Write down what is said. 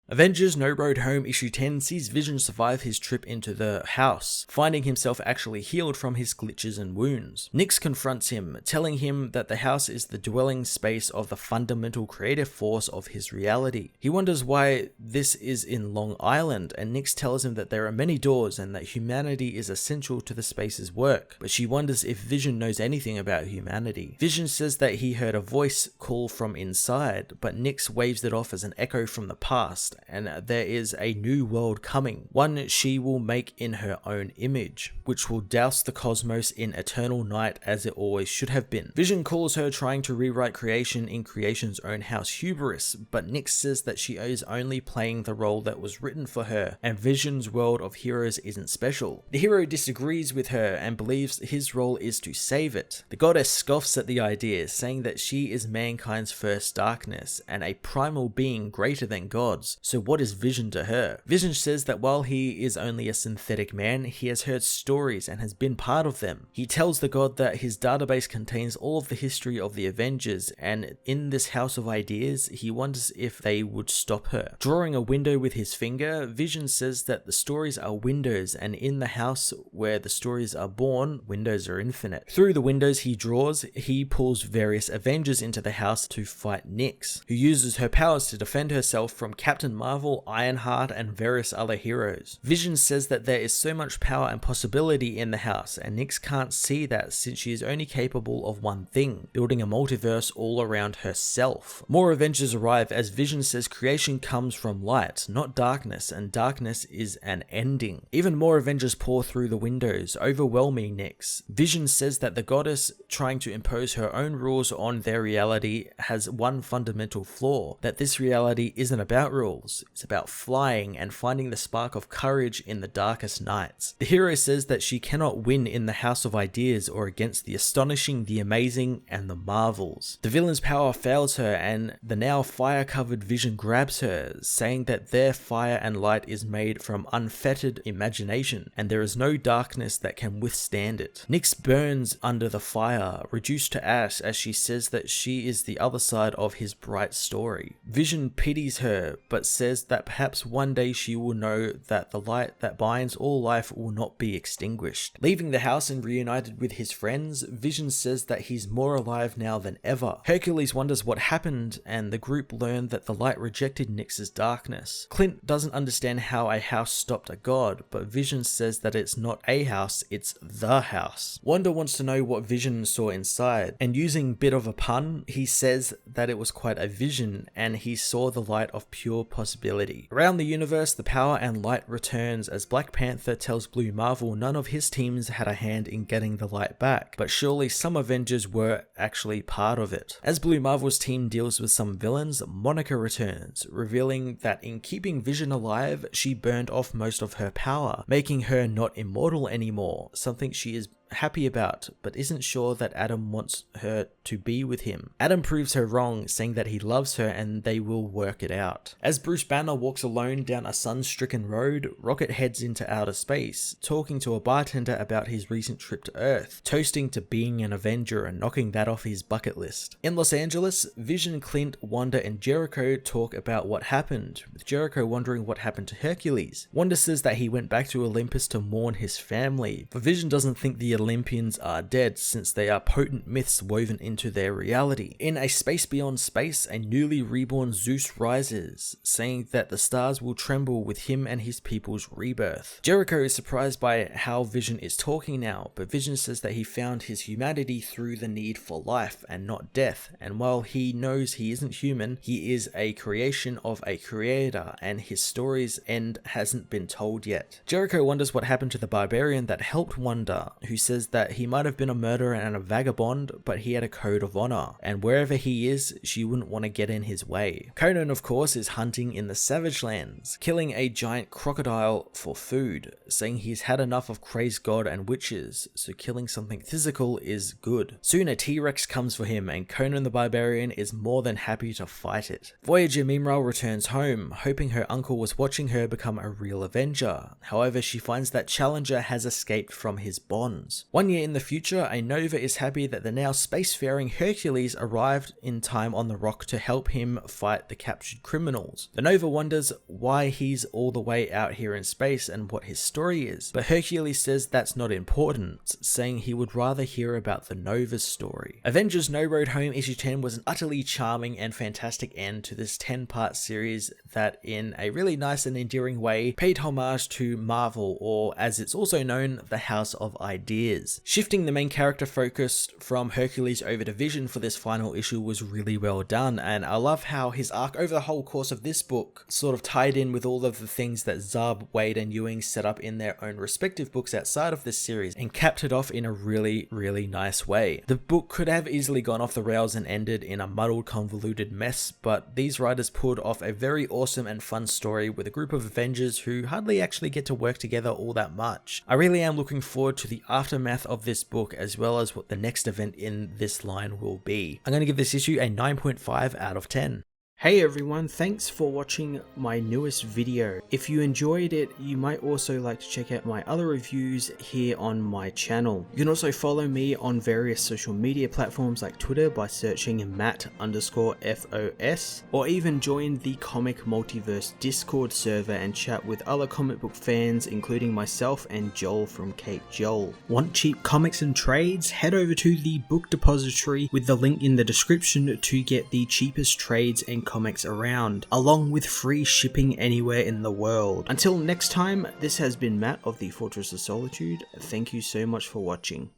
Avengers No Road Home issue 10 sees Vision survive his trip into the house, finding himself actually healed from his glitches and wounds. Nyx confronts him, telling him that the house is the dwelling space of the fundamental creative force of his reality. He wonders why this is in Long Island, and Nyx tells him that there are many doors and that humanity is essential to the space's work, but she wonders if Vision knows anything about humanity. Vision says that he heard a voice call from inside, but Nyx waves it off as an echo from the past, and there is a new world coming, one she will make in her own image, which will douse the cosmos in eternal night as it always should have been. Vision calls her trying to rewrite creation in creation's own house hubris, but Nyx says that she is only playing the role that was written for her, and Vision's world of heroes isn't special. The hero disagrees with her and believes his role is to save it. The goddess scoffs at the idea, saying that she is mankind's first darkness, and a primal being greater than gods. So what is Vision to her? Vision says that while he is only a synthetic man, he has heard stories and has been part of them. He tells the god that his database contains all of the history of the Avengers, and in this house of ideas, he wonders if they would stop her. Drawing a window with his finger, Vision says that the stories are windows, and in the house where the stories are born, windows are infinite. Through the windows he draws, he pulls various Avengers into the house to fight Nyx, who uses her powers to defend herself from Captain Marvel, Ironheart, and various other heroes. Vision says that there is so much power and possibility in the house, and Nyx can't see that since she is only capable of one thing, building a multiverse all around herself. More Avengers arrive as Vision says creation comes from light, not darkness, and darkness is an ending. Even more Avengers pour through the windows, overwhelming Nyx. Vision says that the goddess trying to impose her own rules on their reality has one fundamental flaw, that this reality isn't about rules, it's about flying and finding the spark of courage in the darkest nights. The hero says that she cannot win in the House of Ideas or against the astonishing, the amazing, and the marvels. The villain's power fails her, and the now fire-covered Vision grabs her, saying that their fire and light is made from unfettered imagination, and there is no darkness that can withstand it. Nyx burns under the fire, reduced to ash, as she says that she is the other side of his bright story. Vision pities her, but says that perhaps one day she will know that the light that binds all life will not be extinguished. Leaving the house and reunited with his friends, Vision says that he's more alive now than ever. Hercules wonders what happened, and the group learn that the light rejected Nyx's darkness. Clint doesn't understand how a house stopped a god, but Vision says that it's not a house, it's the house. Wanda wants to know what Vision saw inside, and using bit of a pun, he says that it was quite a vision, and he saw the light of pure possibility. Around the universe, the power and light returns as Black Panther tells Blue Marvel none of his teams had a hand in getting the light back, but surely some Avengers were actually part of it. As Blue Marvel's team deals with some villains, Monica returns, revealing that in keeping Vision alive, she burned off most of her power, making her not immortal anymore, something she is happy about, but isn't sure that Adam wants her to be with him. Adam proves her wrong, saying that he loves her and they will work it out. As Bruce Banner walks alone down a sun-stricken road, Rocket heads into outer space, talking to a bartender about his recent trip to Earth, toasting to being an Avenger and knocking that off his bucket list. In Los Angeles, Vision, Clint, Wanda, and Jericho talk about what happened, with Jericho wondering what happened to Hercules. Wanda says that he went back to Olympus to mourn his family, but Vision doesn't think the Olympians are dead since they are potent myths woven into their reality. In A Space Beyond Space, a newly reborn Zeus rises, saying that the stars will tremble with him and his people's rebirth. Jericho is surprised by how Vision is talking now, but Vision says that he found his humanity through the need for life and not death, and while he knows he isn't human, he is a creation of a creator, and his story's end hasn't been told yet. Jericho wonders what happened to the barbarian that helped Wanda, who says that he might have been a murderer and a vagabond, but he had a code of honor, and wherever he is, she wouldn't want to get in his way. Conan, of course, is hunting in the Savage Lands, killing a giant crocodile for food, saying he's had enough of crazed god and witches, so killing something physical is good. Soon a T-Rex comes for him, and Conan the Barbarian is more than happy to fight it. Voyager Mimral returns home, hoping her uncle was watching her become a real Avenger. However, she finds that Challenger has escaped from his bonds. Visions. 1 year in the future, a Nova is happy that the now spacefaring Hercules arrived in time on the rock to help him fight the captured criminals. The Nova wonders why he's all the way out here in space and what his story is, but Hercules says that's not important, saying he would rather hear about the Nova's story. Avengers No Road Home issue 10 was an utterly charming and fantastic end to this 10-part series that, in a really nice and endearing way, paid homage to Marvel, or as it's also known, the House of Ideas. Shifting the main character focus from Hercules over to Vision for this final issue was really well done, and I love how his arc over the whole course of this book sort of tied in with all of the things that Zub, Wade, and Ewing set up in their own respective books outside of this series, and capped it off in a really nice way. The book could have easily gone off the rails and ended in a muddled, convoluted mess, but these writers pulled off a very awesome and fun story with a group of Avengers who hardly actually get to work together all that much. I really am looking forward to the aftermath of this book, as well as what the next event in this line will be. I'm going to give this issue a 9.5 out of 10. Hey everyone, thanks for watching my newest video. If you enjoyed it, you might also like to check out my other reviews here on my channel. You can also follow me on various social media platforms like Twitter by searching Matt_FOS, or even join the Comic Multiverse Discord server and chat with other comic book fans, including myself and Joel from Cape Joel. Want cheap comics and trades? Head over to the Book Depository with the link in the description to get the cheapest trades and comics around, along with free shipping anywhere in the world. Until next time, this has been Matt of the Fortress of Solitude. Thank you so much for watching.